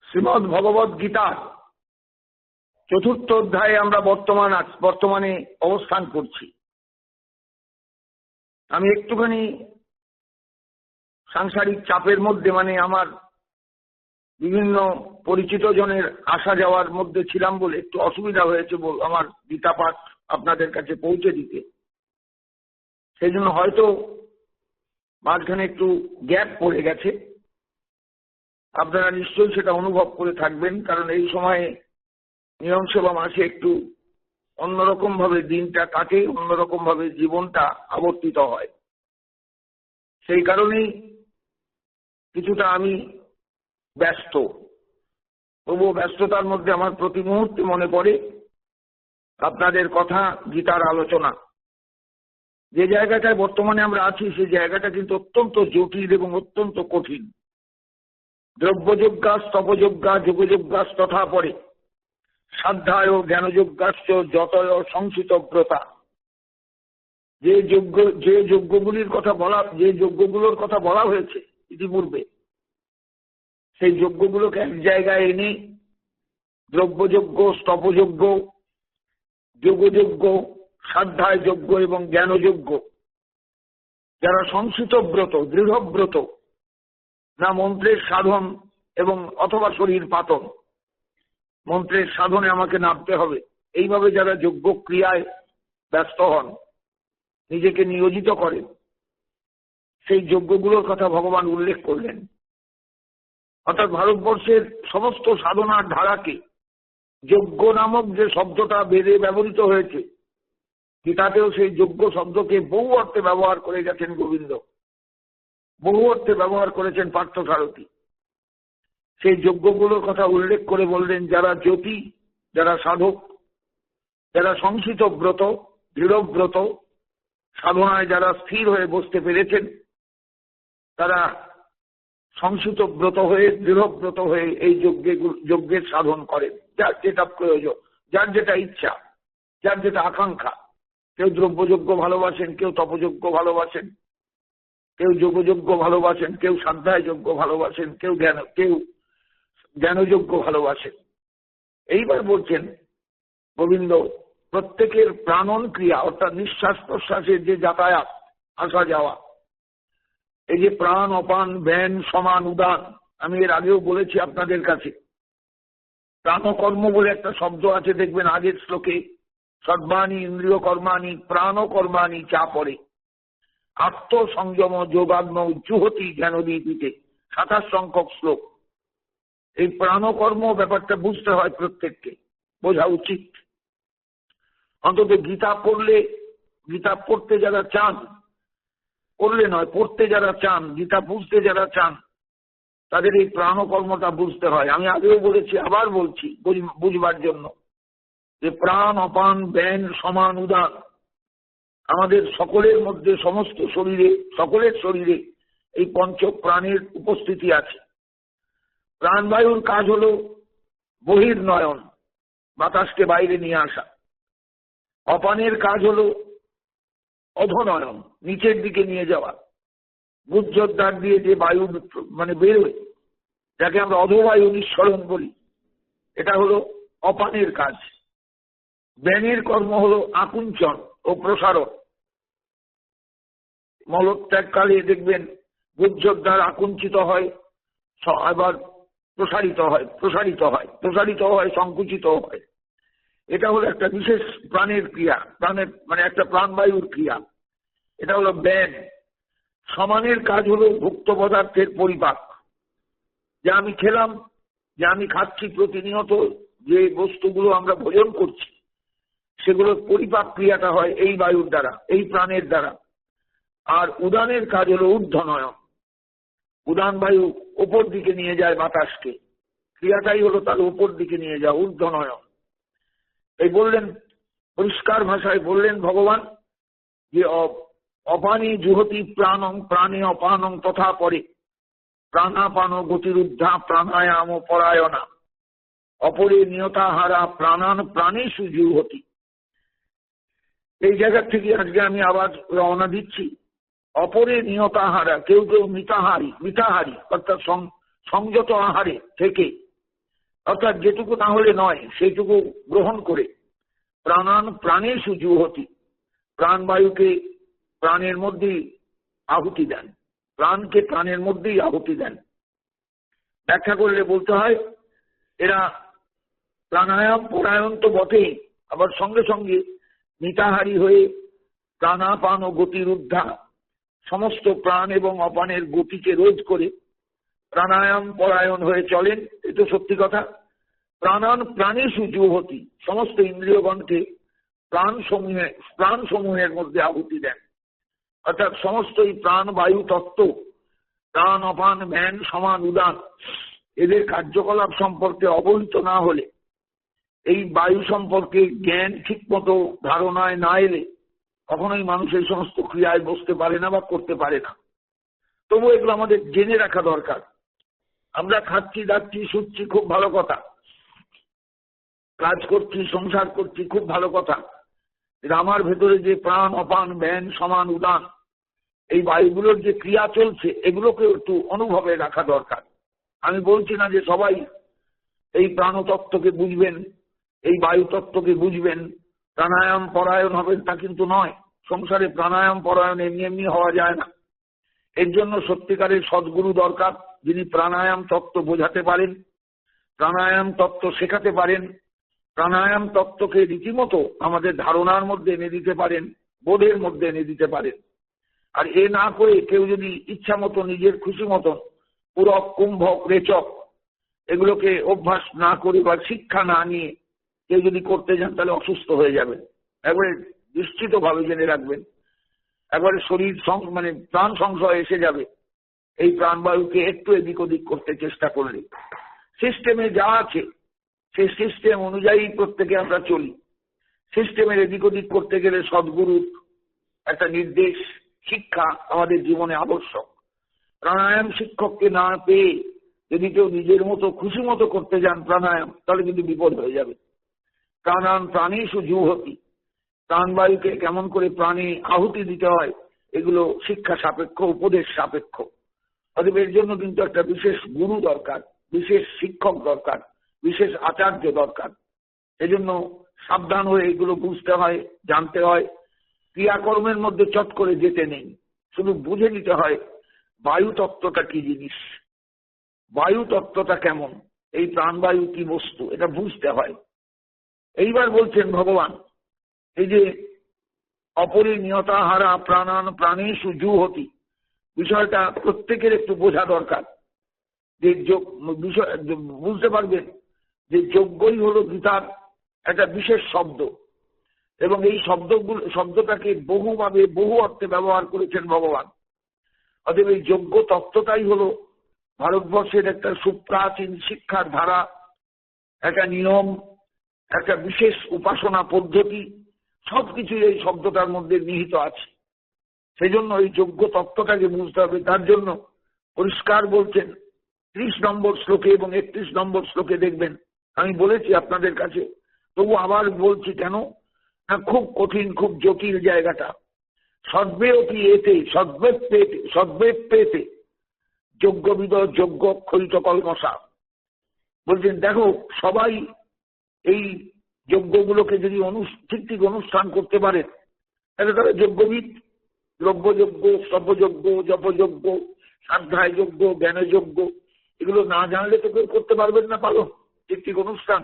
শ্রীমদ্ ভগবদ গীতার চতুর্থ অধ্যায়ে আমরা বর্তমানে অবস্থান করছি। আমি একটুখানি সাংসারিক চাপের মধ্যে, আমার বিভিন্ন পরিচিত জনের আসা যাওয়ার মধ্যে ছিলাম বলে একটু অসুবিধা হয়েছে আমার গীতা পাঠ আপনাদের কাছে পৌঁছে দিতে। সেই জন্য হয়তো মাঝখানে একটু গ্যাপ পড়ে গেছে। আপনারা নিশ্চয়ই সেটা অনুভব করে থাকবেন, কারণ এই সময়ে নিয়ম সেবা মাসে একটু অন্যরকম ভাবে দিনটা কাটে, অন্যরকম ভাবে জীবনটা আবর্তিত হয়। সেই কারণেই কিছুটা আমি ব্যস্ত। তবুও ব্যস্ততার মধ্যে আমার প্রতি মুহূর্তে মনে পড়ে আপনাদের কথা, গীতার আলোচনা। যে জায়গাটায় বর্তমানে আমরা আছি সেই জায়গাটা কিন্তু অত্যন্ত জটিল এবং অত্যন্ত কঠিন। দ্রব্যযজ্ঞা স্তপযজ্ঞা যোগযজ্ঞা তথা পরে সাধ্যায় জ্ঞানযজ্ঞাশ্চ যতয় সংসিতব্রতা। যে যজ্ঞগুলোর কথা বলা হয়েছে ইতিপূর্বে, সেই যজ্ঞগুলোকে এক জায়গায় এনে দ্রব্যযজ্ঞ, স্তপযজ্ঞ, যোগযজ্ঞ, সাধ্যায় যজ্ঞ এবং জ্ঞানযজ্ঞ, যারা সংসিতব্রত, দৃঢ়ব্রত, না মন্ত্রের সাধন এবং অথবা শরীর পাতন, মন্ত্রের সাধনে আমাকে নামতে হবে, এইভাবে যারা যজ্ঞ ক্রিয়ায় ব্যস্ত হন, নিজেকে নিয়োজিত করেন, সেই যজ্ঞগুলোর কথা ভগবান উল্লেখ করলেন। অর্থাৎ ভারতবর্ষের সমস্ত সাধনার ধারাকে যজ্ঞ নামক যে শব্দটা বেদে ব্যবহৃত হয়েছে, গীতাতেও সেই যজ্ঞ শব্দকে বহু অর্থে ব্যবহার করে গেছেন গোবিন্দ, বহু অর্থে ব্যবহার করেছেন পার্থসারথী। সেই যজ্ঞগুলোর কথা উল্লেখ করে বললেন, যারা জ্যোতি, যারা সাধক, যারা সংসিত ব্রত, দৃঢ়ব্রত, সাধনায় যারা স্থির হয়ে বসতে পেরেছেন, তারা সংসিত ব্রত হয়ে, দৃঢ়ব্রত হয়ে এই যজ্ঞের সাধন করেন। যার যেটা প্রয়োজন, যার যেটা ইচ্ছা, যার যেটা আকাঙ্ক্ষা। কেউ দ্রব্যযজ্ঞ ভালোবাসেন, কেউ তপযজ্ঞ ভালোবাসেন, কেউ যোগযজ্ঞ ভালোবাসেন, কেউ সাধ্যায় যজ্ঞ ভালোবাসেন, কেউ জ্ঞানযজ্ঞ ভালোবাসেন। এইবার বলছেন গোবিন্দ, প্রত্যেকের প্রাণন ক্রিয়া, অর্থাৎ নিঃশ্বাস প্রশ্বাসের যে যাতায়াত, আসা যাওয়া, এই যে প্রাণ, অপান, ব্যান, সমান, উদান, আমি এর আগেও বলেছি আপনাদের কাছে। প্রাণকর্ম বলে একটা শব্দ আছে, দেখবেন আগের শ্লোকে সর্বাণী ইন্দ্রিয় কর্মাণি প্রাণকর্মাণি চা পড়ে, আত্মসংযম যোগাগ্ন জুহতি জ্ঞানদীপিতে, 27 সংখ্যক শ্লোক। এই প্রাণকর্ম ব্যাপারটা বুঝতে হয়, প্রত্যেককে বোঝা উচিত। অন্তত গীতা পড়লে, গীতা পড়তে যারা চান, পড়লে নয়, পড়তে যারা চান, গীতা বুঝতে যারা চান, তাদের এই প্রাণকর্মটা বুঝতে হয়। আমি আগেও বলেছি, আবার বলছি বুঝবার জন্য, যে প্রাণ, অপান, ব্যান, সমান, উদান, আমাদের সকলের মধ্যে, সমস্ত শরীরে, সকলের শরীরে এই পঞ্চ প্রাণের উপস্থিতি আছে। প্রাণবায়ুর কাজ হলো বহির্নয়ন, বাতাসকে বাইরে নিয়ে আসা। অপানের কাজ হলো অধনয়ন, নিচের দিকে নিয়ে যাওয়া। গুজ্জদ্বার দিয়ে যে বায়ু বেরোয়, যাকে আমরা অধবায়ু নিঃসরণ বলি, এটা হলো অপানের কাজ। ব্যানের কর্ম হলো আকুঞ্চন ও প্রসারণ। মলত্যাগকালে দেখবেন গুজ্জদ্বার আকুঞ্চিত হয়, আবার প্রসারিত হয়, সংকুচিত হয়। এটা হলো একটা বিশেষ প্রাণের ক্রিয়া, প্রাণের একটা প্রাণবায়ুর ক্রিয়া। এটা হলো ব্যান। সমানের কাজ হলো ভুক্ত পদার্থের পরিপাক। যা আমি খেলাম, যা আমি খাচ্ছি, প্রতিনিয়ত যে বস্তুগুলো আমরা ভোজন করছি, সেগুলোর পরিপাক ক্রিয়াটা হয় এই বায়ুর দ্বারা, এই প্রাণের দ্বারা। আর উদানের কাজ হলো ঊর্ধ্বনয়ন। উদান বায়ু উপর দিকে নিয়ে যায় বাতাসকে, ক্রিয়াটাই হলো তার উপর দিকে নিয়ে যাওয়া, ঊর্ধ্বনয়ন। এই বললেন, পরিষ্কার ভাষায় বললেন ভগবান, যে অপানি জুহতি প্রাণং প্রাণে অপানং তথা পরে প্রাণাপান গতিরুদ্ধা প্রাণায়াম পরায়ণা অপরে নিয়তাহারা প্রাণান প্রাণেষু জুহতি। এই জায়গা থেকে আজকে আমি আবার রওনা দিচ্ছি। অপরে নিয়তাহারা, কেউ কেউ মিতাহারী, অর্থাৎ সংযত আহারে থেকে অর্থাৎ যেটুকু না হলে নয় সেইটুকু গ্রহণ করে প্রাণান প্রাণেষু জুহতি, প্রাণবায়ুকে প্রাণের মধ্যেই আহুতি দেন, প্রাণকে প্রাণের মধ্যেই আহুতি দেন। ব্যাখ্যা করলে বলতে হয় এরা প্রাণায়াম পরায়ণ তো বটেই, আবার সঙ্গে সঙ্গে মিতাহারী হয়ে প্রাণাপান ও গতির উদ্ধা সমস্ত প্রাণ এবং অপানের গতিকে রোধ করে প্রাণায়াম পরায়ণ হয়ে চলেন। এ তো সত্যি কথা। প্রাণান প্রাণেষু জুহতি, সমস্ত ইন্দ্রিয়গণকে প্রাণসমূহের মধ্যে আহুতি দেন। অর্থাৎ সমস্ত এই প্রাণ বায়ু তত্ত্ব, প্রাণ অপান ধ্যান সমান উদান, এদের কার্যকলাপ সম্পর্কে অবহিত না হলে, এই বায়ু সম্পর্কে জ্ঞান ঠিক মতো ধারণায় না এলে কখনোই মানুষ এই সমস্ত ক্রিয়ায় বসতে পারে না বা করতে পারে না। তবু এগুলো আমাদের জেনে রাখা দরকার। আমরা খাচ্ছি দাচ্ছি শুচ্ছি, খুব ভালো কথা, কাজ করছি সংসার করছি, খুব ভালো কথা। আমার ভেতরে যে প্রাণ অপান ব্যান সমান উদান এই বায়ুগুলোর যে ক্রিয়া চলছে, এগুলোকে একটু অনুভবে রাখা দরকার। আমি বলছি না যে সবাই এই প্রাণতত্ত্বকে বুঝবেন, এই বায়ু তত্ত্বকে বুঝবেন, প্রাণায়াম পরায়ণ হবেন, তা কিন্তু নয়। সংসারে প্রাণায়াম পরায়ণ এমনি এমনি হওয়া যায় না। এর জন্য সত্যিকারের সদ্গুরু দরকার, যিনি প্রাণায়াম তত্ত্ব বোঝাতে পারেন, প্রাণায়াম তত্ত্ব শেখাতে পারেন, প্রাণায়াম তত্ত্বকে রীতিমতো আমাদের ধারণার মধ্যে এনে দিতে পারেন, বোধের মধ্যে এনে দিতে পারেন। আর এ না করে কেউ যদি ইচ্ছা মতো নিজের খুশি মতো পুরক কুম্ভক রেচক এগুলোকে অভ্যাস না করে বা শিক্ষা না নিয়ে কেউ যদি করতে যান, তাহলে অসুস্থ হয়ে যাবেন। একবারে নিশ্চিতভাবে জেনে রাখবেন, একবারে শরীর মানে প্রাণ সংশয় এসে যাবে এই প্রাণবায়ুকে একটু এদিক ওদিক করতে চেষ্টা করলে। সিস্টেমে যা আছে সেই সিস্টেম অনুযায়ী প্রত্যেকে আমরা চলি। সিস্টেমের এদিক ওদিক করতে গেলে সদ্গুরুর একটা নির্দেশ শিক্ষা আমাদের জীবনে আবশ্যক। প্রাণায়াম শিক্ষককে না পেয়ে যদি কেউ নিজের মতো খুশি মতো করতে যান প্রাণায়াম, তাহলে কিন্তু বিপদ হয়ে যাবে। প্রাণান প্রাণেষু জুহতি, প্রাণবায়ুকে কেমন করে প্রাণে আহুতি দিতে হয় এগুলো শিক্ষা সাপেক্ষ, উপদেশ সাপেক্ষ। অতএব এর জন্য কিন্তু একটা বিশেষ গুরু দরকার, বিশেষ শিক্ষক দরকার, বিশেষ আচার্য দরকার। এজন্য সাবধান হয়ে এগুলো বুঝতে হয়, জানতে হয়। ক্রিয়াকর্মের মধ্যে চট করে যেতে নেই, শুধু বুঝে নিতে হয় বায়ু তত্ত্বটা কি জিনিস, বায়ু তত্ত্বটা কেমন, এই প্রাণবায়ু কি বস্তু, এটা বুঝতে হয়। এইবার বলছেন ভগবান, এই যে অপরিনিয়তাহারা প্রাণান প্রাণেষু জুহতি, বিষয়টা প্রত্যেকের একটু বোঝা দরকার। যে বিষয় বুঝতে পারবেন যে যজ্ঞই হলো গীতার একটা বিশেষ শব্দ, এবং এই শব্দটাকে বহুভাবে বহু অর্থে ব্যবহার করেছেন ভগবান। অতএব এই যজ্ঞ তত্ত্বটাই হলো ভারতবর্ষের একটা সুপ্রাচীন শিক্ষার ধারা, একটা নিয়ম, একটা বিশেষ উপাসনা পদ্ধতি, সবকিছু এই শব্দটার মধ্যে নিহিত আছে। সেই জন্য এই যজ্ঞ তত্ত্বটাকে বুঝতে হবে। তার জন্য পরিষ্কার বলছেন 30 নম্বর শ্লোকে এবং 31 নম্বর শ্লোকে দেখবেন। আমি বলেছি আপনাদের কাছে, তবু আবার বলছি কেন না, খুব কঠিন, খুব জটিল জায়গাটা। সদ্বে অতি এতে সদ্বেদ পেতে যজ্ঞবিদ যজ্ঞ ক্ষরিত কলমশা। বলছেন দেখো, সবাই এই যজ্ঞগুলোকে যদি ঠিক অনুষ্ঠান করতে পারে, তাহলে তারা যজ্ঞবিদ। দ্রব্যযজ্ঞ, স্তবযজ্ঞ, জপযজ্ঞ, সাধ্যায় যজ্ঞ, জ্ঞানযজ্ঞ, এগুলো না জানলে তো কেউ করতে পারবেন না পালন, ঠিক অনুষ্ঠান।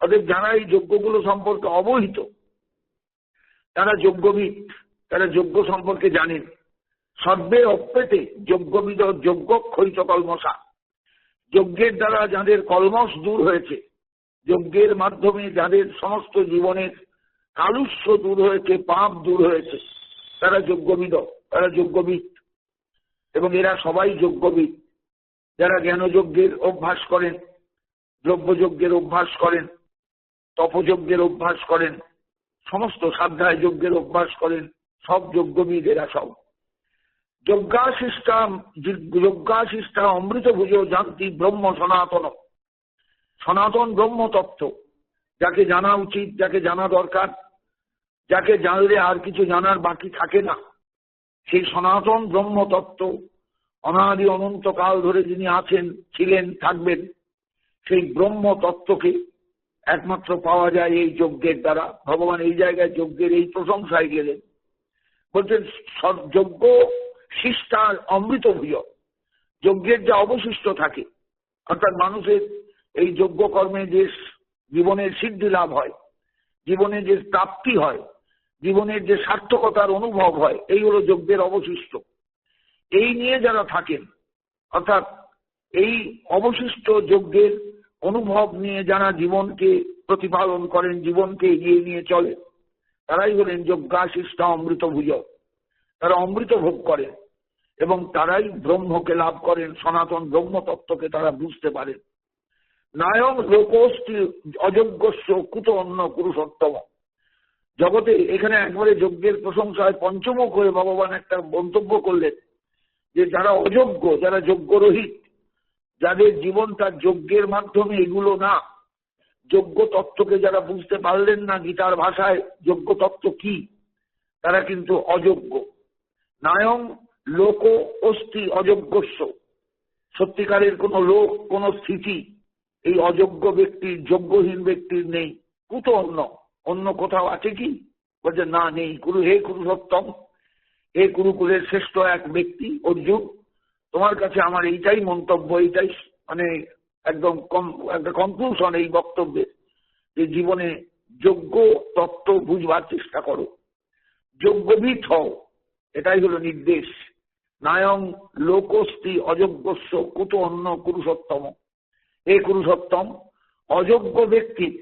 অতএব যারা এই যজ্ঞগুলো সম্পর্কে অবহিত, তারা যজ্ঞবিদ, তারা যজ্ঞ সম্পর্কে জানেন। সর্বে অপ্রেতে যজ্ঞবিদ যজ্ঞ ক্ষরিত কলমশা, যজ্ঞের দ্বারা যাদের কলমশ দূর হয়েছে, যজ্ঞের মাধ্যমে যাদের সমস্ত জীবনের কালুষ্য দূর হয়েছে, পাপ দূর হয়েছে, তারা যজ্ঞবিদ, তারা যজ্ঞবিদ। এবং এরা সবাই যজ্ঞবিদ। যারা জ্ঞানযজ্ঞের অভ্যাস করেন, দ্রব্যযজ্ঞের অভ্যাস করেন, তপযজ্ঞের অভ্যাস করেন, সমস্ত সাধ্যায় যজ্ঞের অভ্যাস করেন, সব যজ্ঞবিদ এরা সব। যজ্ঞাশিষ্টা অমৃত ভুজ জানতি ব্রহ্ম সনাতন, সনাতন ব্রহ্ম তত্ত্ব যাকে জানা উচিত, যাকে জানা দরকার, যাকে জানলে আর কিছু জানার বাকি থাকে না, সেই সনাতন ব্রহ্ম তত্ত্ব অনাদি অনন্তকাল ধরে যিনি আছেন, ছিলেন, থাকবেন, সেই ব্রহ্ম তত্ত্বকে একমাত্র পাওয়া যায় এই যজ্ঞের দ্বারা। ভগবান এই জায়গায় যজ্ঞের এই প্রশংসায় গেলেন, বলছেন যজ্ঞ শিষ্টার অমৃত ভূয়। যজ্ঞের যা অবশিষ্ট থাকে, অর্থাৎ মানুষের এই যজ্ঞ কর্মে যে জীবনের সিদ্ধি লাভ হয়, জীবনে যে প্রাপ্তি হয়, জীবনের যে সার্থকতার অনুভব হয়, এই হলো যজ্ঞের অবশিষ্ট। এই নিয়ে যারা থাকেন, অর্থাৎ এই অবশিষ্ট যজ্ঞের অনুভব নিয়ে যারা জীবনকে প্রতিপালন করেন, জীবনকে এগিয়ে নিয়ে চলে, তারাই হলেন যজ্ঞাশিষ্টা অমৃত ভুজ। তারা অমৃত ভোগ করেন এবং তারাই ব্রহ্মকে লাভ করেন, সনাতন ব্রহ্ম তত্ত্বকে তারা বুঝতে পারেন। নায়ম লোকোষ্ঠী অযোগ্যস্য কুত অন্য পুরুষোত্তম। জগতে এখানে একবারে যজ্ঞের প্রশংসায় পঞ্চমুখ হয়ে ভগবান একটা মন্তব্য করলেন যে যারা অযোগ্য, যারা যজ্ঞরহিত, যাদের জীবনটা যজ্ঞের মাধ্যমে এগুলো না, যজ্ঞ তত্ত্বকে যারা বুঝতে পারলেন না, গীতার ভাষায় যজ্ঞ তত্ত্ব কি, তারা কিন্তু অযোগ্য। নায়ম লোক অস্থি অযোগ্যস্য। সত্যিকারের কোন লোক, কোন স্থিতি এই অযোগ্য ব্যক্তির, যোগ্যহীন ব্যক্তির নেই। কুত অন্য, অন্য কোথাও আছে কি? বলছে না, নেই। হে কুরুসত্তম, হে কুরুকুলের শ্রেষ্ঠ এক ব্যক্তি অর্জুন, তোমার কাছে আমার এইটাই মন্তব্য, এইটাই মানে একদম একটা কনক্লুশন এই বক্তব্যে, যে জীবনে যোগ্য তত্ত্ব বুঝবার চেষ্টা করো, যোগ্যবিদ হও, এটাই হলো নির্দেশ। নায়ং লোকস্তি অযোগ্যস্য কুত অন্য পুরুষোত্তম। এ পুরুষোত্তম, অযোগ্য ব্যক্তির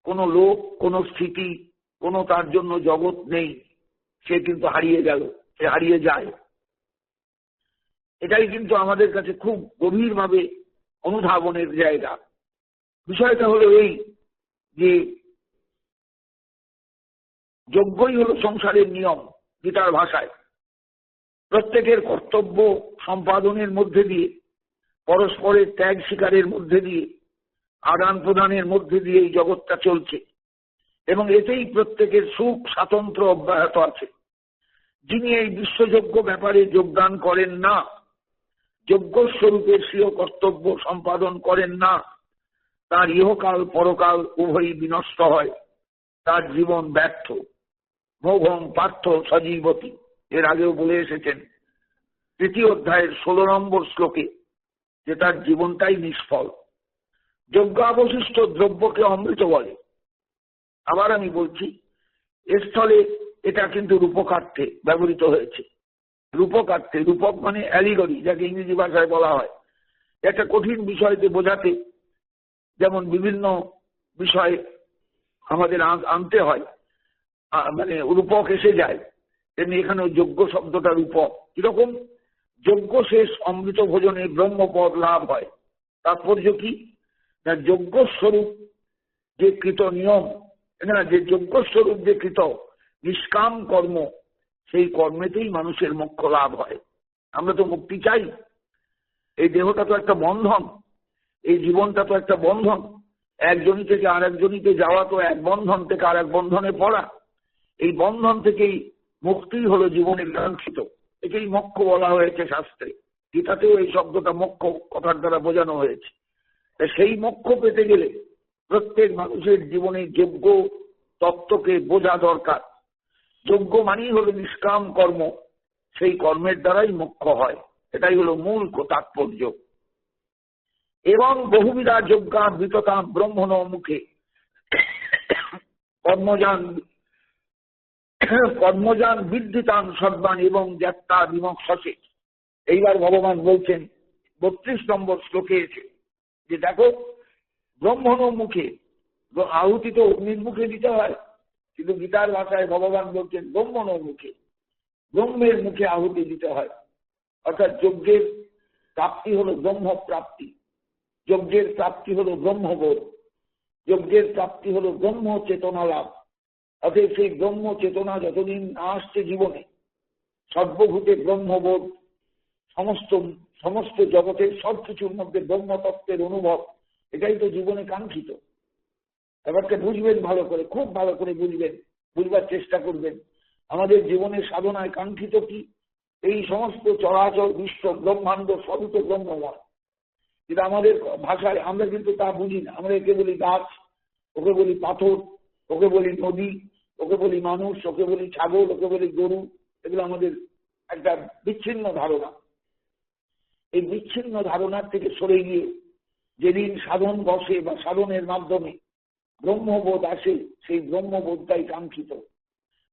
কোন লোক, কোন স্থিতি, কোন তার জন্য জগৎ নেই। সে কিন্তু হারিয়ে গেল, সে হারিয়ে যায়। এটাই কিন্তু আমাদের কাছে খুব গভীরভাবে অনুধাবনের জায়গা। বিষয়টা হলো এই যে যজ্ঞই হলো সংসারের নিয়ম। গীতার ভাষায় প্রত্যেকের কর্তব্য সম্পাদনের মধ্যে দিয়ে, পরস্পরের ত্যাগ স্বীকারের মধ্যে দিয়ে, আদান প্রদানের মধ্যে দিয়ে এই জগৎটা চলছে এবং এতেই প্রত্যেকের সুখ স্বাতন্ত্র্য অব্যাহত আছে। যিনি এই বিশ্বযজ্ঞ ব্যাপারে যোগদান করেন না, যজ্ঞ স্বরূপের স্বীয় কর্তব্য সম্পাদন করেন না, তার ইহকাল পরকাল উভয়ই বিনষ্ট হয়, তার জীবন ব্যর্থ। মোঘং পার্থ সজীবতী, এর আগেও বলে এসেছেন 3য় অধ্যায়ের 16 নম্বর শ্লোকে, যে তার জীবনটাই নিষ্ফল। যজ্ঞাবশিষ্ট দ্রব্যকে অমৃত বলে। আবার আমি বলছি, এর স্থলে এটা কিন্তু রূপকার্থে ব্যবহৃত হয়েছে। রূপকার্থে, রূপক মানে অ্যালিগরি, যাকে ইংরেজি ভাষায় বলা হয়। একটা কঠিন বিষয়কে বোঝাতে যেমন বিভিন্ন বিষয় আমাদের আনতে হয়, মানে রূপক এসে যায়, তেমনি এখানে যজ্ঞ শব্দটা রূপক। কিরকম? যজ্ঞ শেষ অমৃত ভোজনে ব্রহ্মপদ লাভ হয়। তাৎপর্য কি? না, যজ্ঞ স্বরূপ যে কৃত নিয়ম, না, যে যজ্ঞ স্বরূপ যে কৃত নিষ্কাম কর্ম, সেই কর্মেতেই মানুষের মোক্ষ লাভ হয়। আমরা তো মুক্তি চাই। এই দেহটা তো একটা বন্ধন, এই জীবনটা তো একটা বন্ধন। একজনই থেকে আরেকজনীতে যাওয়া তো এক বন্ধন থেকে আরেক বন্ধনে পড়া। এই বন্ধন থেকেই মুক্তি হলো জীবনের কাঙ্ক্ষিত। একেই মোক্ষ বলা হয়েছে শাস্ত্রে। গীতাতেও এই শব্দটা মোক্ষ কথার দ্বারা বোঝানো হয়েছে। সেই মোক্ষ পেতে গেলে প্রত্যেক মানুষের জীবনে যোগ্য তত্ত্বকে বোঝা দরকার। যোগ্য মানেই হলো নিষ্কাম কর্ম, সেই কর্মের দ্বারাই মোক্ষ হয়। এটাই হলো মূল তাৎপর্য। এবং বহুবিধা যজ্ঞা বিততা ব্রহ্মণ মুখে কর্মযান বিদ্যুতান সদ্বান এবং যাত্রা বিমক্ষসে। এইবার ভগবান বলছেন 32 নম্বর শ্লোকে এসে যে দেখো, ব্রহ্মণ মুখে, আহুতি তো অগ্নির মুখে দিতে হয়, কিন্তু গীতার ভাষায় ভগবান বলছেন ব্রহ্মণ মুখে, ব্রহ্মের মুখে আহুতি দিতে হয়। অর্থাৎ যজ্ঞের প্রাপ্তি হলো ব্রহ্ম প্রাপ্তি, যজ্ঞের প্রাপ্তি হলো ব্রহ্মবোধ, যজ্ঞের প্রাপ্তি হলো ব্রহ্ম চেতনা লাভ। অতএব সেই ব্রহ্ম চেতনা যতদিন না আসছে জীবনে, সর্বভূতে ব্রহ্মবোধ, সমস্ত জগতের সবকিছুর মধ্যে ব্রহ্মতত্ত্বের অনুভব, এটাই তো জীবনে কাঙ্ক্ষিত। ব্যাপারটা বুঝবেন ভালো করে, খুব ভালো করে বুঝবেন, বুঝবার চেষ্টা করবেন। আমাদের জীবনের সাধনায় কাঙ্ক্ষিত কি? এই সমস্ত চরাচর বিশ্ব ব্রহ্মাণ্ড সবই তো ব্রহ্মময়। যেটা আমাদের ভাষায় আমরা কিন্তু তা বুঝি না। আমরা একে বলি গাছ, ওকে বলি পাথর, ওকে বলি নদী, ওকে বলি মানুষ, ওকে বলি ছাগল, ওকে বলি গরু। এগুলো আমাদের একটা বিচ্ছিন্ন ধারণা। এই বিচ্ছিন্ন ধারণার থেকে সরে গিয়ে যেদিন সাধন বসে বা সাধনের মাধ্যমে ব্রহ্মবোধ আসে, সেই ব্রহ্মবোধটাই কাঙ্ক্ষিত।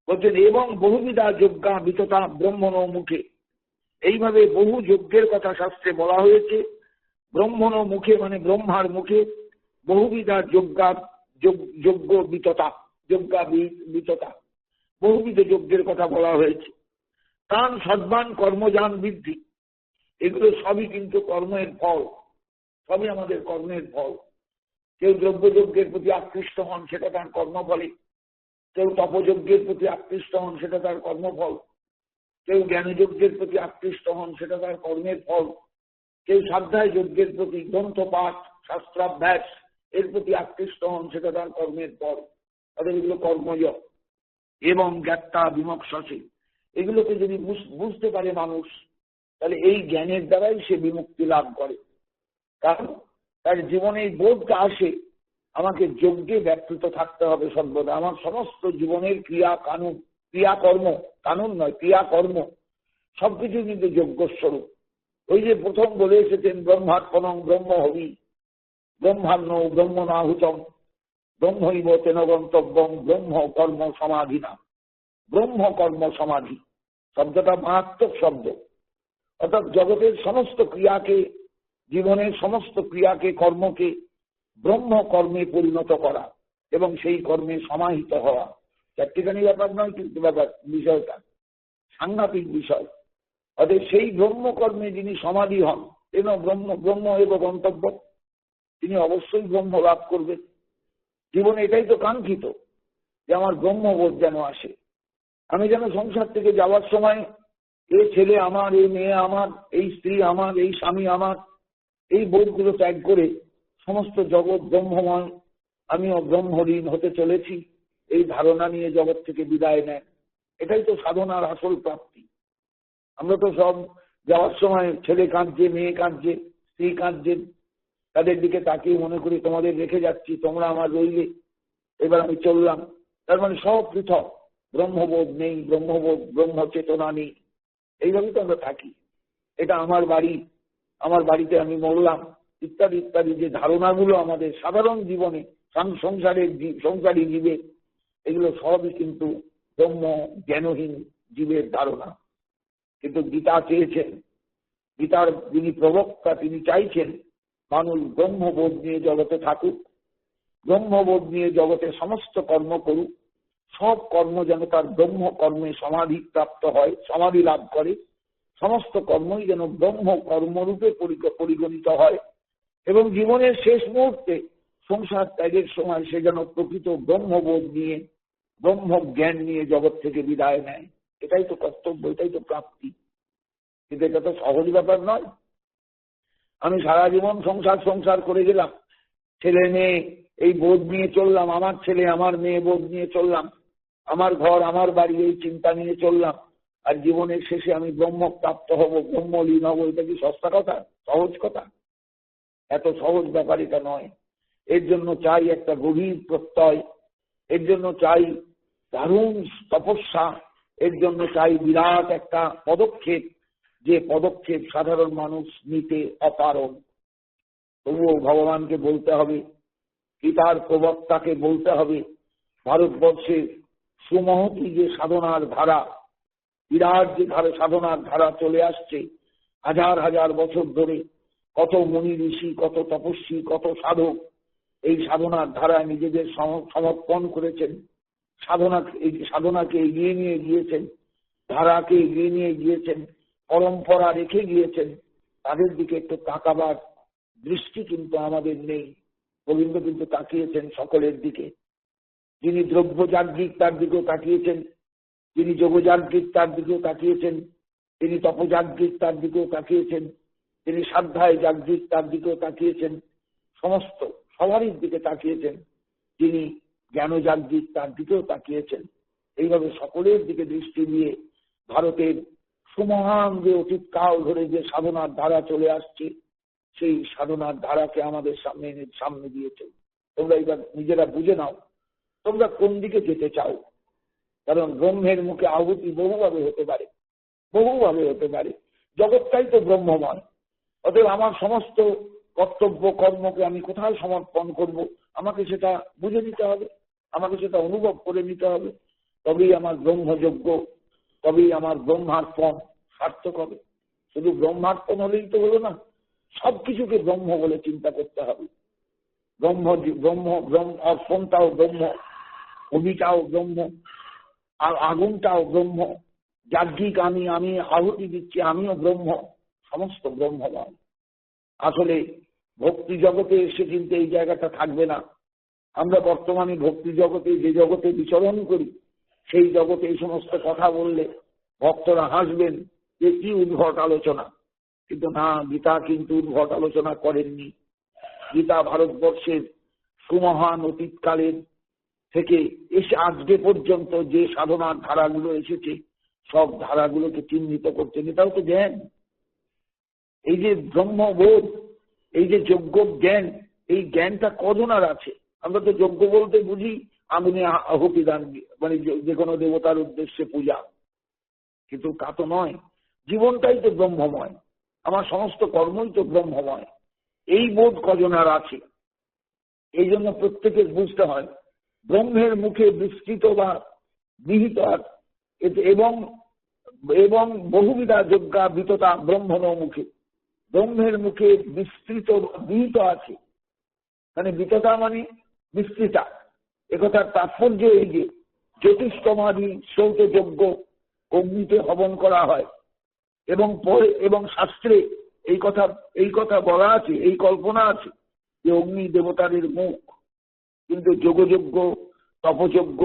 বলছেন এবং বহুবিধা যজ্ঞা বিততা ব্রহ্মণ মুখে। এইভাবে বহু যজ্ঞের কথা শাস্ত্রে বলা হয়েছে। ব্রহ্মণ মুখে মানে ব্রহ্মার মুখে বহুবিধা যজ্ঞ বিততা, যজ্ঞা বিততা, বহুবিধ যজ্ঞের কথা বলা হয়েছে। তান সদ্বান কর্মযান বৃদ্ধি, এগুলো সবই কিন্তু কর্মের ফল, সবই আমাদের কর্মের ফল। কেউ দ্রব্যযজ্ঞের প্রতি আকৃষ্ট হন, সেটা তার কর্মফলে। কেউ তপযজ্ঞের প্রতি আকৃষ্ট হন, সেটা তার কর্মফল। কেউ জ্ঞানযজ্ঞের প্রতি আকৃষ্ট হন, সেটা তার কর্মের ফল। কেউ সাধ্যায় যজ্ঞের প্রতি, গ্রন্থ পাঠ, শাস্ত্রাভ্যাস এর প্রতি আকৃষ্ট হন, সেটা তার কর্মের ফল। তাদের এগুলো কর্মজ। এবং জ্ঞাতা বিমোক্ষসে, এগুলোকে যদি বুঝতে পারে মানুষ, তাহলে এই জ্ঞানের দ্বারাই সে বিমুক্তি লাভ করে। কারণ তার জীবনে এই বোধটা আসে, আমাকে যজ্ঞে ব্যাপৃত থাকতে হবে সর্বদা। আমার সমস্ত জীবনের ক্রিয়াকর্ম, কানুন নয়, ক্রিয়াকর্ম সবকিছু কিন্তু যজ্ঞস্বরূপ। ওই যে প্রথম বলে এসেছেন ব্রহ্মার্পণং ব্রহ্ম হবি, ব্রহ্মান্ন ব্রহ্ম নাহুতম, ব্রহ্মৈব তেন গন্তব্যম ব্রহ্ম কর্ম সমাধি না। ব্রহ্ম কর্ম সমাধি শব্দটা মারাত্মক শব্দ। অর্থাৎ জগতের সমস্ত ক্রিয়াকে, জীবনের সমস্ত ক্রিয়াকে, কর্মকে ব্রহ্ম কর্মে পরিণত করা এবং সেই কর্মে সমাহিত হওয়া। চারটিখানি ব্যাপার নয়, কিন্তু ব্যাপার, বিষয়টা সাংঘাতিক বিষয়। অর্থাৎ সেই ব্রহ্মকর্মে যিনি সমাধি হন, তেন ব্রহ্ম এব গন্তব্য, তিনি অবশ্যই ব্রহ্ম লাভ করবেন। জীবনে এটাই তো কাঙ্ক্ষিত, যে আমার ব্রহ্মবোধ যেন আসে। আমি যেন সংসার থেকে যাওয়ার সময় এই ছেলে আমার, এই মেয়ে আমার, এই স্ত্রী আমার, এই স্বামী আমার, এই বোধগুলো ত্যাগ করে সমস্ত জগৎ ব্রহ্মময়, আমিও ব্রহ্মলীন হতে চলেছি, এই ধারণা নিয়ে জগৎ থেকে বিদায় নেয়। এটাই তো সাধনার আসল প্রাপ্তি। আমরা তো সব যাওয়ার সময় ছেলে কাঁদছে, মেয়ে কাঁদছে, স্ত্রী কাঁদছেন, তাদের দিকে তাকিয়ে মনে করি তোমাদের রেখে যাচ্ছি, তোমরা আমার রইলে, এবার আমি চললাম। তার মানে সব পৃথক, ব্রহ্মবোধ নেই, ব্রহ্ম চেতনা নেই। এইভাবে তো আমরা থাকি। এটা আমার বাড়ি, আমার বাড়িতে আমি মরলাম, ইত্যাদি ইত্যাদি যে ধারণাগুলো আমাদের সাধারণ জীবনে, সংসারী জীবের, এগুলো সবই কিন্তু ব্রহ্ম জ্ঞানহীন জীবের ধারণা। কিন্তু গীতা চেয়েছেন, গীতার যিনি প্রবক্তা, তিনি চাইছেন মানুষ ব্রহ্মবোধ নিয়ে জগতে থাকুক, ব্রহ্মবোধ নিয়ে জগতে সমস্ত কর্ম করুক, সব কর্ম যেন তার ব্রহ্ম কর্মে সমাধি প্রাপ্ত হয়, সমাধি লাভ করে, সমস্ত কর্মই যেন ব্রহ্ম কর্মরূপে পরিগণিত হয়, এবং জীবনের শেষ মুহূর্তে সংসার ত্যাগের সময় সে যেন প্রকৃত ব্রহ্মবোধ নিয়ে, ব্রহ্ম জ্ঞান নিয়ে জগৎ থেকে বিদায় নেয়। এটাই তো কর্তব্য, এটাই তো প্রাপ্তি। কিন্তু এটা তো সহজ ব্যাপার নয়। আমি সারা জীবন সংসার করে গেলাম, ছেলে মেয়ে এই বোধ নিয়ে চললাম, আমার ছেলে আমার মেয়ে বোধ নিয়ে চললাম, আমার ঘর আমার বাড়ি এই চিন্তা নিয়ে চললাম, আর জীবনের শেষে আমি ব্রহ্ম প্রাপ্ত হব, ব্রহ্মলীন হব। এটা কি সস্তা কথা, সহজ কথা? এত সহজ ব্যাপার এটা নয়। এর জন্য চাই একটা গভীর প্রত্যয়, এর জন্য চাই দারুণ তপস্যা, এর জন্য চাই বিরাট একটা পদক্ষেপ, যে পদক্ষেপ সাধারণ মানুষ নিতে অপারগ। তবুও ভগবানকে বলতে হবে, গীতার প্রবক্তাকে বলতে হবে, ভারতবর্ষের সুমহতি যে সাধনার ধারা, বিরাট যে সাধনার ধারা চলে আসছে হাজার হাজার বছর ধরে, কত মুনি ঋষি, কত তপস্বী, কত সাধক এই সাধনার ধারায় নিজেদের সমর্পণ করেছেন, সাধনাকে এগিয়ে নিয়ে গিয়েছেন, ধারাকে এগিয়ে নিয়ে গিয়েছেন, পরম্পরা রেখে গিয়েছেন। তাদের দিকে একটু তাকাবার দৃষ্টি কিন্তু আমাদের নেই। গোবিন্দ কিন্তু তাকিয়েছেন সকলের দিকে। যিনি দ্রব্যযাজ্ঞিক তার দিকেও তাকিয়েছেন, যিনি যোগযাজ্ঞিক তার দিকেও তাকিয়েছেন, তিনি তপযাজ্ঞিক তার দিকেও তাকিয়েছেন, তিনি সাধ্যায় যাজ্ঞিক তার দিকেও তাকিয়েছেন, সমস্ত সবারই দিকে তাকিয়েছেন। যিনি জ্ঞানযাজ্ঞিক তার দিকেও তাকিয়েছেন। এইভাবে সকলের দিকে দৃষ্টি দিয়ে ভারতের সুমহান যে অতীতকাল ধরে যে সাধনার ধারা চলে আসছে, সেই সাধনার ধারাকে আমাদের সামনে দিয়েছে। তোমরা এবার নিজেরা বুঝে নাও তোমরা কোন দিকে যেতে চাও। কারণ ব্রহ্মের মুখে আহুতি বহুভাবে হতে পারে, বহুভাবে হতে পারে। জগৎটাই তো ব্রহ্মময়। অতএব আমার সমস্ত কর্তব্য কর্মকে আমি কোথায় সমর্পণ করব, আমাকে সেটা বুঝে নিতে হবে, আমাকে সেটা অনুভব করে নিতে হবে। তবেই আমার ব্রহ্মযজ্ঞ, তবেই আমার ব্রহ্মার্পণ সার্থক হবে। শুধু ব্রহ্মার্পণ হলেই তো হলো না, সবকিছুকে ব্রহ্ম বলে চিন্তা করতে হবে। ব্রহ্ম ব্রহ্ম ব্রহ্ম অর্পণটাও ব্রহ্ম, অগ্নিটাও ব্রহ্ম, আর আগুনটাও ব্রহ্ম। যাজ্ঞিক আমি আহুতি দিচ্ছি, আমিও ব্রহ্ম, সমস্ত ব্রহ্মময়। আসলে ভক্তি জগতে এসে কিন্তু এই জায়গাটা থাকবে না। আমরা বর্তমানে ভক্তি জগতে যে জগতে বিচরণ করি, সেই জগতে এই সমস্ত কথা বললে ভক্তরা হাসবেন যে কি উদ্ভট আলোচনা। কিন্তু না, গীতা কিন্তু উদ্ভট আলোচনা করেননি। গীতা ভারতবর্ষের সুমহান অতীতকালের থেকে এসে আজকে পর্যন্ত যে সাধনার ধারাগুলো এসেছে, সব ধারাগুলোকে চিহ্নিত করছেন। এটাও তো জ্ঞান। এই যে ব্রহ্মবোধ, এই যে যজ্ঞ জ্ঞান, এই জ্ঞানটা কজন আর আছে? আমরা তো যজ্ঞ বলতে বুঝি আগুনে আহুতি দান, মানে যে কোনো দেবতার উদ্দেশ্যে পূজা, কিন্তু তা তো নয়। জীবনটাই তো ব্রহ্মময়, আমার সমস্ত কর্মই তো ব্রহ্মময়। এই বোধ কজন আর আছে? এই জন্য প্রত্যেকের বুঝতে হয় ব্রহ্মের মুখে বিস্তৃত বা বিহিত এবং এবং বহুবিধা যজ্ঞা বিততা ব্রহ্মণ মুখে। ব্রহ্মের মুখে বিস্তৃত বিহিত আছে, মানে বিততা মানে বিস্তৃতা। একথার তাৎপর্য এই যে জ্যোতিষমাদি শ্রৌত যজ্ঞ অগ্নিতে হবন করা হয়, এবং পরে এবং শাস্ত্রে এই কথা বলা আছে, এই কল্পনা আছে যে অগ্নি দেবতাদের মুখ। কিন্তু যোগযজ্ঞ, তপযজ্ঞ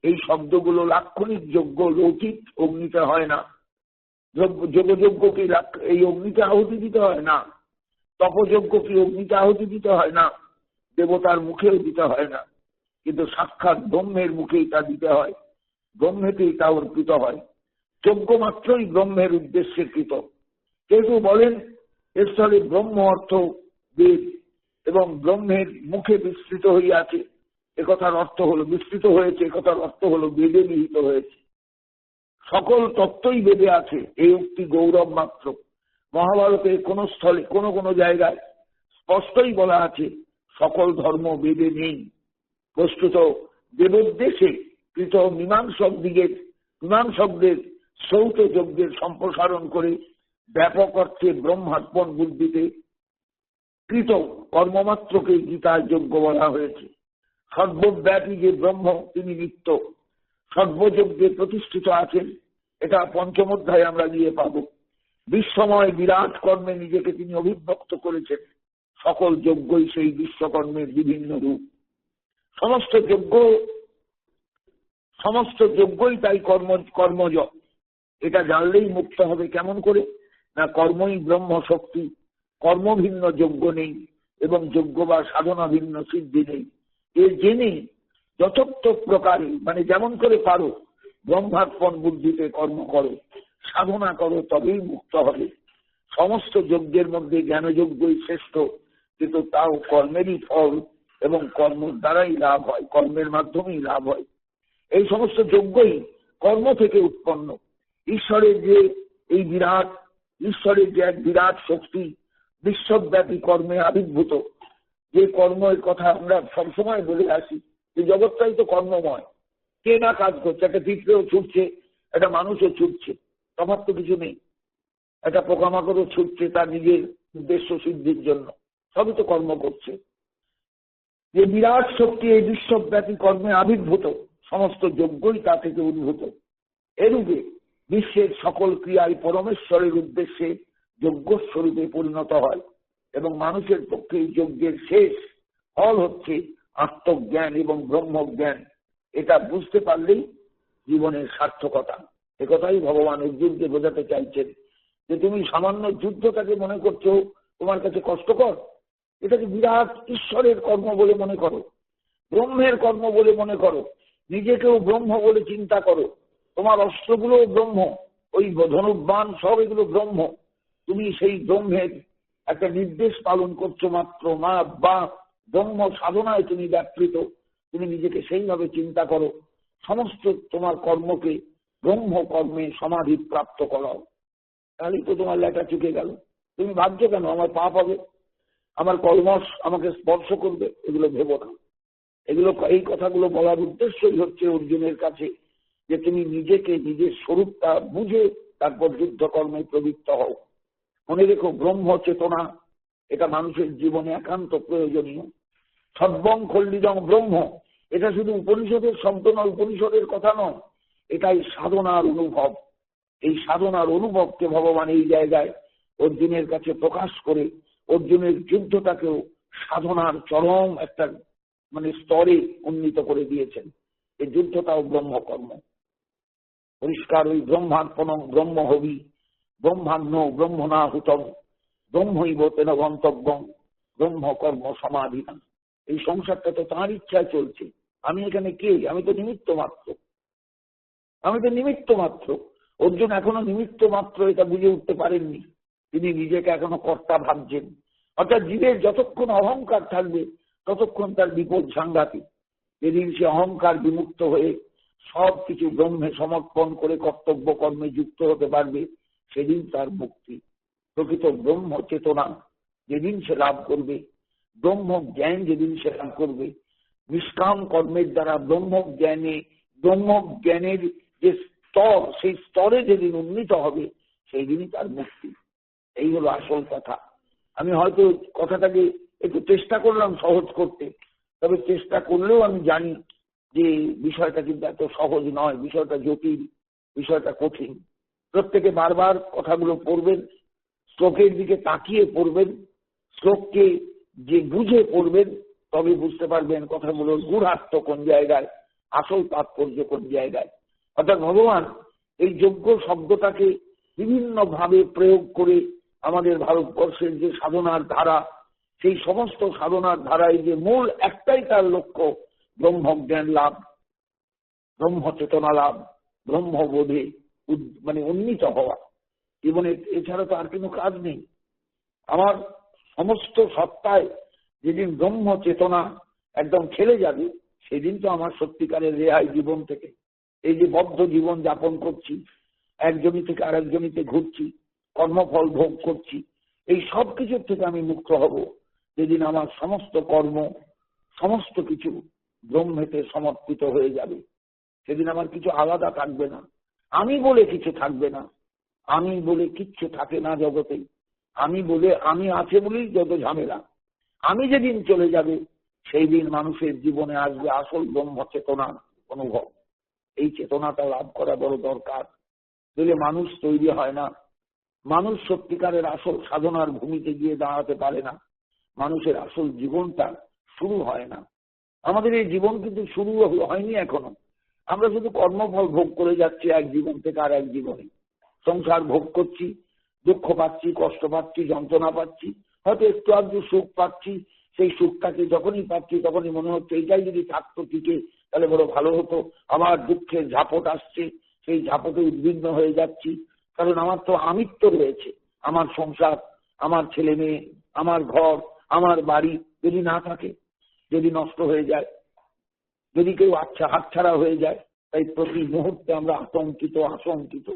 এই শব্দগুলো লাক্ষণিক যজ্ঞ, লৌকিক অগ্নিতে হয় না। যোগযজ্ঞ কি এই অগ্নিতে আহুতি দিতে হয় না, তপযজ্ঞ কি অগ্নিতে আহুতি দিতে হয় না, দেবতার মুখেও দিতে হয় না। কিন্তু সাক্ষাৎ ব্রহ্মের মুখেই তা দিতে হয়, ব্রহ্মেতেই তা অর্পিত হয়। যজ্ঞ মাত্রই ব্রহ্মের উদ্দেশ্যে কৃত। কেউ বলেন এর স্থলে ব্রহ্ম অর্থ বেদ, এবং ব্রহ্মের মুখে বিস্তৃত হইয়াছে একথার অর্থ হলো বিস্তৃত হয়েছে, একথার অর্থ হলো বেদে নিহিত হয়েছে। সকল তত্ত্বই বেদে আছে, এই উক্তি গৌরব মাত্র। মহাভারতের কোন স্থলে কোন জায়গায় স্পষ্টই বলা আছে সকল ধর্ম বেদে নেই। বস্তুত দেবোদ্দেশে কৃত মীমাংসকদের শ্রৌত যজ্ঞের সম্প্রসারণ করে ব্যাপক অর্থে ব্রহ্মার্পণ বুদ্ধিতে কৃত কর্মমাত্রকে গীতার যজ্ঞ বলা হয়েছে। সর্বব্যাপী যে ব্রহ্ম তিনি নিত্য সর্বযজ্ঞে প্রতিষ্ঠিত আছেন, এটা পঞ্চম অধ্যায়ে আমরা গিয়ে পাব। বিশ্বময় বিরাট কর্মে নিজেকে তিনি অভিব্যক্ত করেছেন। সকল যজ্ঞই সেই বিশ্বকর্মের বিভিন্ন রূপ। সমস্ত যজ্ঞই তাই কর্মজ। এটা জানলেই মুক্ত হবে। কেমন করে? না, কর্মই ব্রহ্ম শক্তি, কর্ম ভিন্ন যজ্ঞ নেই, এবং যজ্ঞ বা সাধনা ভিন্ন সিদ্ধি নেই। এ জেনে যথার্থ প্রকারে, মানে যেমন করে পারো ব্রহ্মার্পণ বুদ্ধিতে কর্ম করো, সাধনা করো, তবেই মুক্ত হবে। সমস্ত যজ্ঞের মধ্যে জ্ঞানযজ্ঞই শ্রেষ্ঠ, কিন্তু তাও কর্মেরই ফল, এবং কর্মের দ্বারাই লাভ হয়, কর্মের মাধ্যমেই লাভ হয়। এই সমস্ত যজ্ঞই কর্ম থেকে উৎপন্ন। ঈশ্বরের যে এক বিরাট শক্তি বিশ্বব্যাপী কর্মে আবির্ভূত, যে কর্মের কথা আমরা সবসময় বলে আসি, যে জগৎটাই তো কর্মময়। কে না কাজ করছে, একটা পিঁপড়েও ছুটছে, একটা মানুষও ছুটছে, তফাৎ তো কিছু নেই। একটা পোকামাকড়ও ছুটছে তার নিজের উদ্দেশ্য সিদ্ধির জন্য, সবই তো কর্ম করছে। যে বিরাট শক্তি এই বিশ্বব্যাপী কর্মে আবির্ভূত, সমস্ত যজ্ঞই তা থেকে উদ্ভূত। এরূপে বিশ্বের সকল ক্রিয়াই পরমেশ্বরের উদ্দেশ্যে যজ্ঞস্বরূপে পরিণত হয়, এবং মানুষের পক্ষে এই যজ্ঞের শেষ ফল হচ্ছে আত্মজ্ঞান এবং ব্রহ্মজ্ঞান। এটা বুঝতে পারলেই জীবনের সার্থকতা। একথাই ভগবান অর্জুনকে বোঝাতে চাইছেন, যে তুমি সামান্য যুদ্ধটাকে মনে করছো তোমার কাছে কষ্টকর, এটাকে বিরাট ঈশ্বরের কর্ম বলে মনে করো, ব্রহ্মের কর্ম বলে মনে করো, নিজেকেও ব্রহ্ম বলে চিন্তা করো। তোমার অস্ত্রগুলো ব্রহ্ম, ওই ধনুর্বাণ সব এগুলো ব্রহ্ম। তুমি সেই ব্রহ্মের একটা নির্দেশ পালন করছো মাত্র, বা ব্রহ্ম সাধনায় তুমি ব্যাপৃত, তুমি নিজেকে সেইভাবে চিন্তা করো, সমস্ত তোমার কর্মকে ব্রহ্ম কর্মে সমাধি প্রাপ্ত করাও, তাহলেই তো তোমার লেখা চুকে গেল। তুমি ভাবছো কেন আমার পাপ হবে, আমার কলমশ আমাকে স্পর্শ করবে? এগুলো ভেবো না। এই কথাগুলো বলার উদ্দেশ্যই হচ্ছে অর্জুনের কাছে যে তুমি নিজেকে, নিজের স্বরূপটা বুঝে তারপর যুদ্ধ কর্মে প্রবৃত্ত হও। মনে রেখো, ব্রহ্ম চেতনা এটা মানুষের জীবনে একান্ত প্রয়োজনীয়। সর্বং খল্লিদং ব্রহ্ম, এটা শুধু উপনিষদের শব্দ নয়, উপনিষদের কথা নয়, এটাই সাধনার অনুভব। এই সাধনার অনুভবকে ভগবান এই জায়গায় অর্জুনের কাছে প্রকাশ করে অর্জুনের যুদ্ধটাকেও সাধনার চরম একটা স্তরে উন্নীত করে দিয়েছেন। এই যুদ্ধটাও ব্রহ্মকর্ম। পরিষ্কার ওই ব্রহ্মার্পণং ব্রহ্ম হবি, ব্রহ্মান্ন ব্রহ্মণাহুতম, ব্রহ্মৈব তেন গন্তব্যং, ব্রহ্মকর্ম সমাধি। এই সংসারটা তো তাঁর ইচ্ছায় চলছে। আমি এখানে কে? আমি তো নিমিত্ত মাত্র, আমি তো নিমিত্ত মাত্র। অর্জুন এখনো নিমিত্ত মাত্র এটা বুঝে উঠতে পারেননি। তিনি নিজেকে এখনো কর্তা ভাবছেন। অর্থাৎ জীবের যতক্ষণ অহংকার থাকবে ততক্ষণ তার বিপদ সাংঘাতিক। যেদিন সে অহংকার বিমুক্ত হয়ে সব কিছু ব্রহ্মে সমর্পণ করে কর্তব্য কর্মে যুক্ত হতে পারবে, সেদিন তার মুক্তি। প্রকৃত ব্রহ্ম চেতনা যেদিন সে লাভ করবে, ব্রহ্ম জ্ঞান যেদিন সে লাভ করবে, নিষ্কাম কর্মের দ্বারা ব্রহ্ম জ্ঞানের যে স্তর, সেই স্তরে যেদিন উন্নীত হবে, সেই দিনই তার মুক্তি। এই হলো আসল কথা। আমি হয়তো কথাটাকে একটু চেষ্টা করলাম সহজ করতে, তবে চেষ্টা করলেও আমি জানি যে বিষয়টা কিন্তু এত সহজ নয়, বিষয়টা জটিল, বিষয়টা কঠিন। প্রত্যেকে বারবার কথাগুলো পড়বেন, শ্লোকের দিকে তাকিয়ে পড়বেন, শ্লোককে যে বুঝে পড়বেন, তবে বুঝতে পারবেন কথাগুলোর গূঢ়ার্থ কোন জায়গায়, আসল তাৎপর্য কোন জায়গায়। অর্থাৎ ভগবান এই যজ্ঞ শব্দটাকে বিভিন্ন ভাবে প্রয়োগ করে আমাদের ভারতবর্ষের যে সাধনার ধারা, সেই সমস্ত সাধনার ধারায় যে মূল একটাই তার লক্ষ্য, ব্রহ্মজ্ঞান লাভ, ব্রহ্ম চেতনা লাভ, ব্রহ্মবোধে উন্নীত হওয়া। জীবনে এছাড়া তো আর কোনো কাজ নেই। আমার সমস্ত সত্তায় যেদিন ব্রহ্ম চেতনা একদম খেলে যাবে, সেদিন তো আমার সত্যিকারের রেহাই জীবন থেকে। এই যে বদ্ধ জীবন যাপন করছি, একজনই থেকে আরেকজনিতে ঘুরছি, কর্মফল ভোগ করছি, এই সব কিছুর থেকে আমি মুক্ত হব যেদিন আমার সমস্ত কর্ম, সমস্ত কিছু ব্রহ্মেতে সমর্পিত হয়ে যাবে। সেদিন আমার কিছু আলাদা থাকবে না, আমি বলে কিছু থাকবে না। আমি বলে কিচ্ছু থাকে না জগতে। আমি আছে বলেই যত ঝামেলা। আমি যেদিন চলে যাবে, সেই দিন মানুষের জীবনে আসবে আসল ব্রহ্ম চেতনা অনুভব। এই চেতনাটা লাভ করা বড় দরকার। দিলে মানুষ তৈরি হয় না, মানুষ সত্যিকারের আসল সাধনার ভূমিতে গিয়ে দাঁড়াতে পারে না, মানুষের আসল জীবনটা শুরু হয় না। আমাদের এই জীবন কিন্তু শুরু হয়নি এখনো। আমরা শুধু কর্মফল ভোগ করে যাচ্ছি এক জীবন থেকে আর এক জীবনে। সংসার ভোগ করছি, দুঃখ পাচ্ছি, কষ্ট পাচ্ছি, যন্ত্রণা পাচ্ছি, হয়তো একটু আধটু সুখ পাচ্ছি। সেই সুখটাকে যখনই পাচ্ছি তখনই মনে হচ্ছে এইটাই যদি থাকতো টিকে তাহলে বড় ভালো হতো। আবার দুঃখের ঝাপট আসছে, সেই ঝাপটে উদ্বিগ্ন হয়ে যাচ্ছি। কারণ আমার তো আমিত্ব রয়েছে, আমার সংসার, আমার ছেলে মেয়ে, আমার ঘর, আমার বাড়ি যদি না থাকে, যদি নষ্ট হয়ে যায়, যদি কেউ হাতছাড়া হয়ে যায়, তাই প্রতি মুহূর্তে আমরা আশঙ্কিত।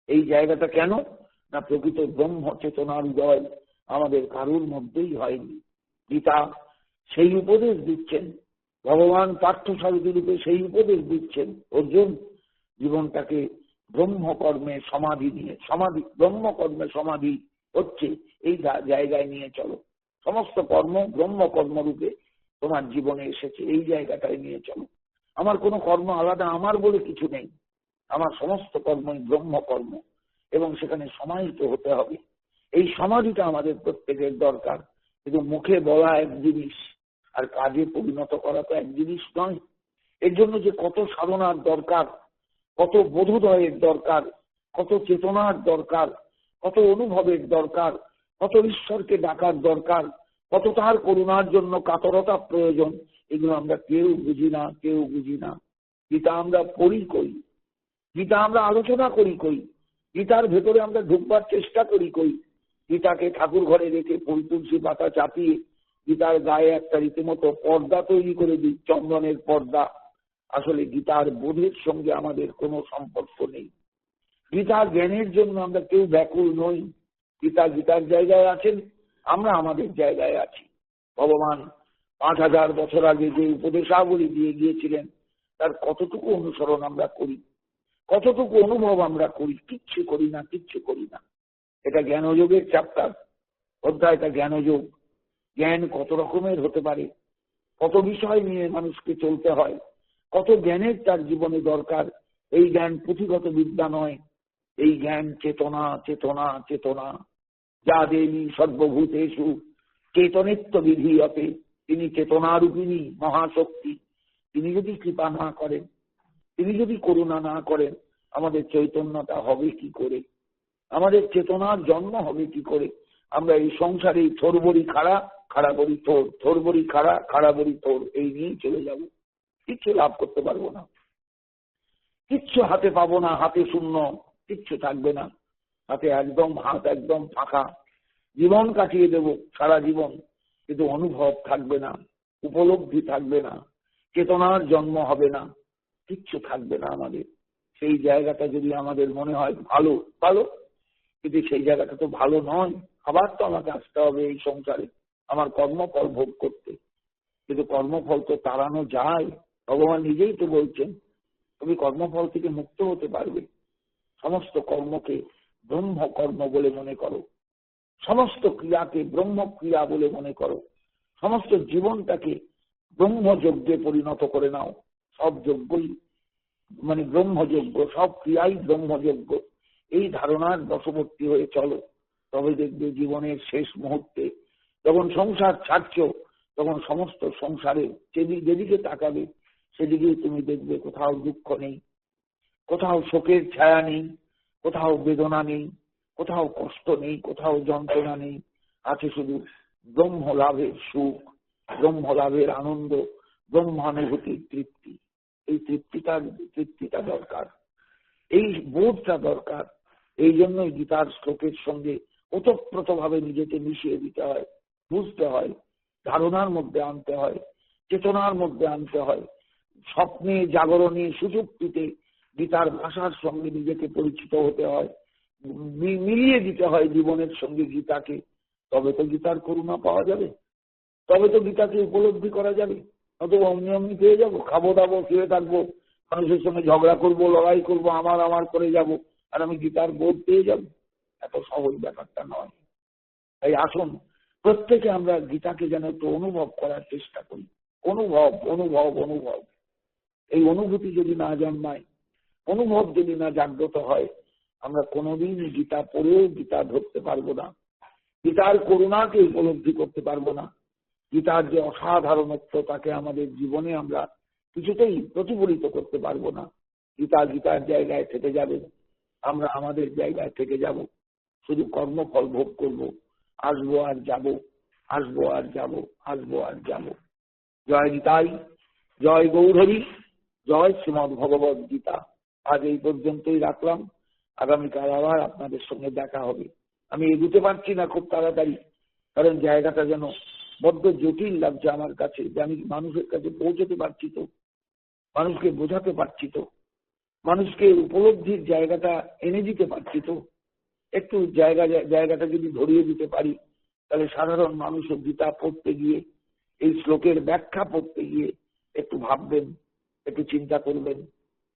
এই জায়গাটা কেন না, প্রকৃত ব্রহ্ম চেতনার উদয় আমাদের কারুর মধ্যেই হয়নি। গীতা সেই উপদেশ দিচ্ছেন, ভগবান পার্থসারথী রূপে সেই উপদেশ দিচ্ছেন, অর্জুন জীবনটাকে ব্রহ্মকর্মে ব্রহ্মকর্মে সমাধি হচ্ছে এই জায়গায় নিয়ে চলো। সমস্ত কর্ম ব্রহ্মকর্ম রূপে তোমার জীবনে এসেছে, এই জায়গাটায় নিয়ে চলো। আমার কোনো কর্ম আলাদা আমার বলে কিছু নেই, আমার সমস্ত কর্মই ব্রহ্মকর্ম, এবং সেখানে সমাহিত হতে হবে। এই সমাধিটা আমাদের প্রত্যেকের দরকার। কিন্তু মুখে বলা এক জিনিস, আর কাজে পরিণত করা তো এক জিনিস নয়। এর জন্য যে কত সাধনার দরকার, কত বোধোদয়ের দরকার, কত চেতনার দরকার, কত অনুভবের দরকার, কত ঈশ্বরকে ডাকার দরকার, কত তার করুণার জন্য কাতরতা প্রয়োজন, এগুলো আমরা কেউ বুঝি না। গীতা আমরা পড়ি কই, গীতা আমরা আলোচনা করি কই, গীতার ভেতরে আমরা ঢুকবার চেষ্টা করি কই, গীতাকে ঠাকুর ঘরে রেখে ফুল তুলসী পাতা চাপিয়ে গীতার গায়ে একটা রীতিমতো পর্দা তৈরি করে দিই, চন্দনের পর্দা। আসলে গীতার বোধের সঙ্গে আমাদের কোনো সম্পর্ক নেই। গীতার জ্ঞানের জন্য আমরা কেউ ব্যাকুল নই। গীতার জায়গায় আছেন, আমরা আমাদের জায়গায় আছি। ভগবান 5000 বছর আগে যে উপদেশাবলী দিয়ে গিয়েছিলেন তার কতটুকু অনুসরণ আমরা করি, কতটুকু অনুভব আমরা করি? কিচ্ছু করি না, কিচ্ছু করি না। এটা জ্ঞানযোগের চ্যাপ্টার অধ্যায়টা, জ্ঞানযোগ। জ্ঞান কত রকমের হতে পারে, কত বিষয় নিয়ে মানুষকে চলতে হয়, কত জ্ঞানের তার জীবনে দরকার। এই জ্ঞান পুঁথিগত বিদ্যা নয়, এই জ্ঞান চেতনা, চেতনা, চেতনা। যা দেবী সর্বভূতেষু চেতনিত্ব বিধীয়তে, তিনি চেতনারূপিণী মহাশক্তি। তিনি যদি কৃপা না করেন, তিনি যদি করুণা না করেন, আমাদের চৈতন্যতা হবে কি করে? আমাদের চেতনার জন্ম হবে কি করে? আমরা এই সংসারে থোরবড়ি খাড়া, খাড়া বড়ি থোর, থোরবড়ি খাড়া, খাড়া বড়ি থোর, এই নিয়েই চলে যাব। কিচ্ছু লাভ করতে পারবো না, কিচ্ছু হাতে পাবো না, হাতে শূন্য, কিচ্ছু থাকবে না। হাতে একদম, হাত একদম ফাঁকা। জীবন কাটিয়ে দেব, সারা জীবন, কিন্তু অনুভব থাকবে না, উপলব্ধি থাকবে না, চেতনার জন্ম হবে না, কিচ্ছু থাকবে না আমাদের। সেই জায়গাটা যদি আমাদের মনে হয় ভালো, ভালো, কিন্তু সেই জায়গাটা তো ভালো নয়। আবার তো আমাকে আসতে হবে এই সংসারে আমার কর্মফল ভোগ করতে। কিন্তু কর্মফল তো তাড়ানো যায়। ভগবান নিজেই তো বলছেন তুমি কর্মফল থেকে মুক্ত হতে পারবে। সমস্ত কর্মকে ব্রহ্ম কর্ম বলে মনে করো, সমস্ত ক্রিয়াকে ব্রহ্ম ক্রিয়া বলে মনে করো, সমস্ত জীবনটাকে ব্রহ্মযজ্ঞে পরিণত করে নাও। সব যজ্ঞই মানে ব্রহ্মযজ্ঞ, সব ক্রিয়াই ব্রহ্মযজ্ঞ। এই ধারণার বশবর্তী হয়ে চলো, তবে দেখবে জীবনের শেষ মুহূর্তে যখন সংসার ছাড়ছ, তখন সমস্ত সংসারে যেদিকে তাকাবে সেদিকেই তুমি দেখবে কোথাও দুঃখ নেই, কোথাও শোকের ছায়া নেই, কোথাও বেদনা নেই, কোথাও কষ্ট নেই, কোথাও যন্ত্রণা নেই। আছে শুধু ব্রহ্ম লাভের সুখ, ব্রহ্ম লাভের আনন্দ, ব্রহ্মানুভূতির তৃপ্তি। এই তৃপ্তিটা দরকার, এই বোধটা দরকার। এই জন্যই গীতার শ্লোকের সঙ্গে ওতপ্রোতভাবে নিজেকে মিশিয়ে দিতে হয়, বুঝতে হয়, ধারণার মধ্যে আনতে হয়, চেতনার মধ্যে আনতে হয়। স্বপ্নে, জাগরণে, সুযুক্তিতে গীতার ভাষার সঙ্গে নিজেকে পরিচিত হতে হয়, মিলিয়ে দিতে হয় জীবনের সঙ্গে গীতাকে। তবে তো গীতার করুণা পাওয়া যাবে, তবে তো গীতাকে উপলব্ধি করা যাবে। অথবা অমনি অমনি পেয়ে যাবো, খাবো দাবো, শুয়ে থাকবো, মানুষের সঙ্গে ঝগড়া করবো, লড়াই করবো, আমার করে যাব, আর আমি গীতার বোধ পেয়ে যাব। এত সহজ ব্যাপারটা নয়। তাই আসুন প্রত্যেকে আমরা গীতাকে যেন একটু অনুভব করার চেষ্টা করি। অনুভব, অনুভব, অনুভব। এই অনুভূতি যদি না জন্মায়, অনুভব যদি না জাগ্রত হয়, আমরা কোনোদিন গীতা পড়েও গীতা ধরতে পারবো না, গীতার করুণাকে উপলব্ধি করতে পারবো না, গীতার যে অসাধারণত্ব তাকে আমাদের জীবনে আমরা কিছুতেই প্রতিফলিত করতে পারবো না। গীতার জায়গায় থেকে যাবে, আমরা আমাদের জায়গায় থেকে যাব, শুধু কর্মফল ভোগ করব, আসবো আর যাব, আসবো আর যাব, আসবো আর যাব। জয় গীতাই, জয় গৌরহরি, জয় শ্রীমদ ভগবদ গীতা। আজ এই পর্যন্তই রাখলাম, আগামীকাল আবার আপনাদের সঙ্গে দেখা হবে। আমি এগুতে পারছি না খুব তাড়াতাড়ি, কারণ জায়গাটা যেন বড্ড জটিল লাগছে আমার কাছে, যে আমি মানুষের কাছে পৌঁছতে পারছি তো, মানুষকে বোঝাতে পারছি তো, মানুষকে উপলব্ধির জায়গাটা এনে দিতে পারছি তো। একটু জায়গাটা যদি ধরিয়ে দিতে পারি, তাহলে সাধারণ মানুষও গীতা পড়তে গিয়ে, এই শ্লোকের ব্যাখ্যা পড়তে গিয়ে একটু ভাববেন, একটু চিন্তা করবেন,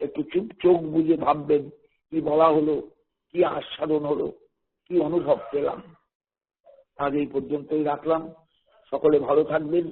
একটু চোখ বুঝে ভাববেন কি বলা হলো, কি আস্বাদন হলো, কি অনুভব পেলাম। আজ এই পর্যন্তই রাখলাম। সকলে ভালো থাকবেন।